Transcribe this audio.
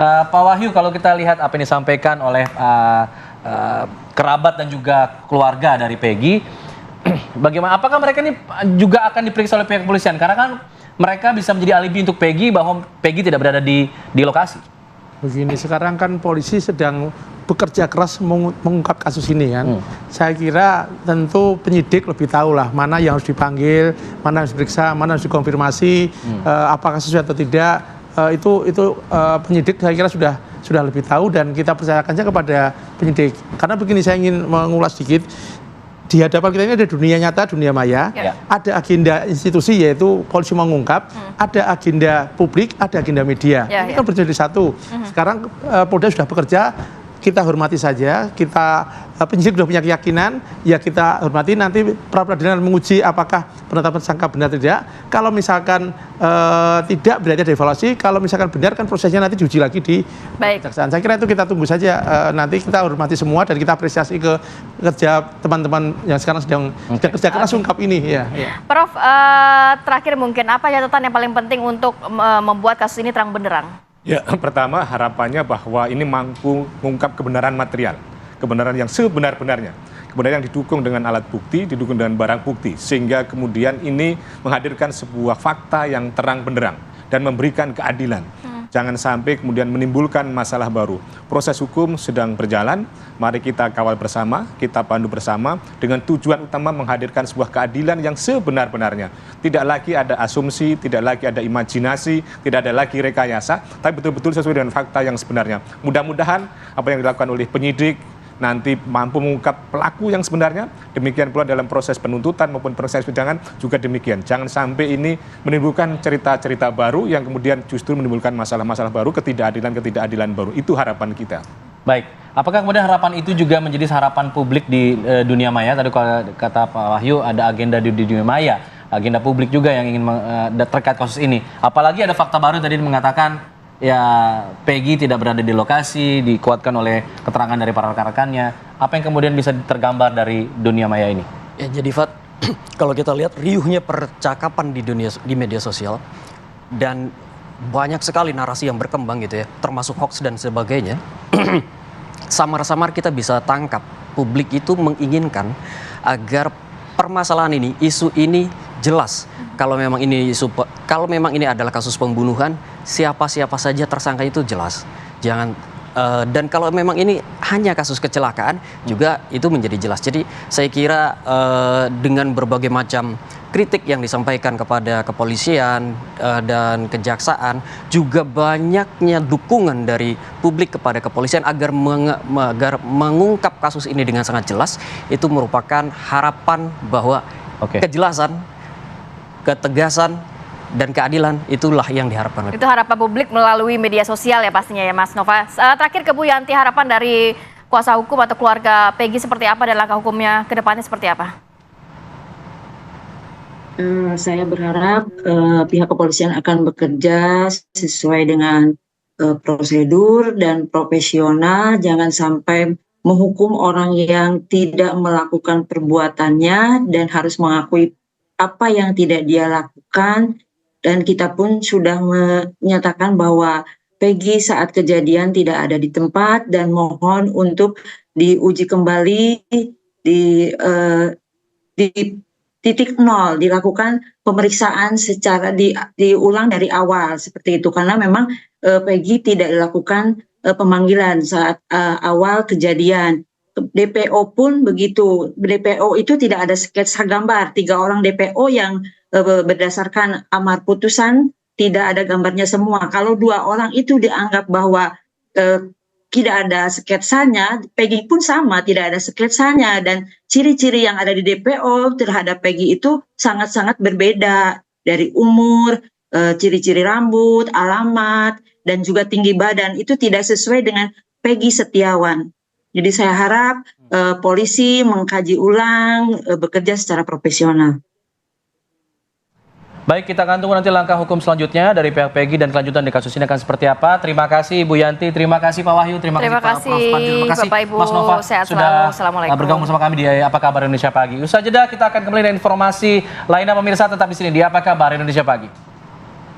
Pak Wahyu, kalau kita lihat apa yang disampaikan oleh kerabat dan juga keluarga dari Peggy, bagaimana? Apakah mereka ini juga akan diperiksa oleh pihak kepolisian? Karena kan mereka bisa menjadi alibi untuk Peggy bahwa Peggy tidak berada di lokasi. Begini, sekarang kan polisi sedang bekerja keras mengungkap kasus ini kan. Saya kira tentu penyidik lebih tahu lah mana yang harus dipanggil, mana harus diperiksa, mana harus dikonfirmasi, apakah sesuai atau tidak. Itu penyidik saya kira sudah lebih tahu dan kita percayakannya kepada penyidik. Karena begini, saya ingin mengulas sedikit. Di hadapan kita ini ada dunia nyata, dunia maya, ada agenda institusi yaitu polisi mengungkap, ada agenda publik, ada agenda media. Ini kan berjadi satu. Sekarang Polda sudah bekerja, kita hormati saja, penyidik sudah punya keyakinan, ya kita hormati, nanti pra-peradilan menguji apakah penetapan tersangka benar atau tidak. Kalau misalkan tidak, berarti ada evaluasi, kalau misalkan benar kan prosesnya nanti diuji lagi di kejaksaan. Saya kira itu kita tunggu saja, nanti kita hormati semua dan kita apresiasi ke kerja teman-teman yang sekarang sedang kerja keras ungkap ini. Prof, terakhir mungkin apa catatan yang paling penting untuk membuat kasus ini terang benderang? Ya, pertama harapannya bahwa ini mampu mengungkap kebenaran material, kebenaran yang sebenar-benarnya, kebenaran yang didukung dengan alat bukti, didukung dengan barang bukti, sehingga kemudian ini menghadirkan sebuah fakta yang terang benderang dan memberikan keadilan. Jangan sampai kemudian menimbulkan masalah baru. Proses hukum sedang berjalan, mari kita kawal bersama, kita pandu bersama dengan tujuan utama menghadirkan sebuah keadilan yang sebenar-benarnya. Tidak lagi ada asumsi, tidak lagi ada imajinasi, tidak ada lagi rekayasa, tapi betul-betul sesuai dengan fakta yang sebenarnya. Mudah-mudahan apa yang dilakukan oleh penyidik nanti mampu mengungkap pelaku yang sebenarnya, demikian pula dalam proses penuntutan maupun proses persidangan juga demikian. Jangan sampai ini menimbulkan cerita-cerita baru yang kemudian justru menimbulkan masalah-masalah baru, ketidakadilan baru. Itu harapan kita. Baik, apakah kemudian harapan itu juga menjadi harapan publik di dunia maya? Tadi kata Pak Wahyu ada agenda di dunia maya, agenda publik juga yang ingin terkait kasus ini. Apalagi ada fakta baru tadi mengatakan ya Peggy tidak berada di lokasi, dikuatkan oleh keterangan dari para rekan-rekannya. Apa yang kemudian bisa tergambar dari dunia maya ini? Ya, jadi Fat, kalau kita lihat riuhnya percakapan di media sosial dan banyak sekali narasi yang berkembang gitu ya, termasuk hoax dan sebagainya. Samar-samar kita bisa tangkap publik itu menginginkan agar permasalahan ini, isu ini jelas. Kalau memang ini adalah kasus pembunuhan, siapa saja tersangka itu jelas. Dan kalau memang ini hanya kasus kecelakaan juga itu menjadi jelas. Jadi saya kira dengan berbagai macam kritik yang disampaikan kepada kepolisian dan kejaksaan, juga banyaknya dukungan dari publik kepada kepolisian agar mengungkap kasus ini dengan sangat jelas, itu merupakan harapan bahwa kejelasan, ketegasan, dan keadilan itulah yang diharapkan. Itu harapan publik melalui media sosial ya pastinya ya Mas Nova. Terakhir ke Bu Yanti, harapan dari kuasa hukum atau keluarga Peggy seperti apa dan langkah hukumnya ke depannya seperti apa? Saya berharap pihak kepolisian akan bekerja sesuai dengan prosedur dan profesional, jangan sampai menghukum orang yang tidak melakukan perbuatannya dan harus mengakui apa yang tidak dia lakukan. Dan kita pun sudah menyatakan bahwa Peggy saat kejadian tidak ada di tempat dan mohon untuk diuji kembali di titik nol, dilakukan pemeriksaan secara diulang dari awal seperti itu, karena memang Peggy tidak dilakukan pemanggilan saat awal kejadian. DPO pun begitu, DPO itu tidak ada sketsa gambar, 3 orang DPO yang berdasarkan amar putusan tidak ada gambarnya semua. Kalau 2 orang itu dianggap bahwa tidak ada sketsanya, Peggy pun sama, tidak ada sketsanya, dan ciri-ciri yang ada di DPO terhadap Peggy itu sangat-sangat berbeda, dari umur, ciri-ciri rambut, alamat, dan juga tinggi badan, itu tidak sesuai dengan Peggy Setiawan. Jadi saya harap polisi mengkaji ulang, bekerja secara profesional. Baik, kita akan tunggu nanti langkah hukum selanjutnya dari pihak Peggy dan kelanjutan di kasus ini akan seperti apa. Terima kasih Bu Yanti, terima kasih Pak Wahyu, terima kasih Pak Prof Pandu, terima kasih Bapak Ibu, Mas Nova sehat sudah selalu. bergabung bersama kami di Apa Kabar Indonesia Pagi. Usai jeda kita akan kembali dengan informasi lainnya pemirsa, tetap di sini di Apa Kabar Indonesia Pagi.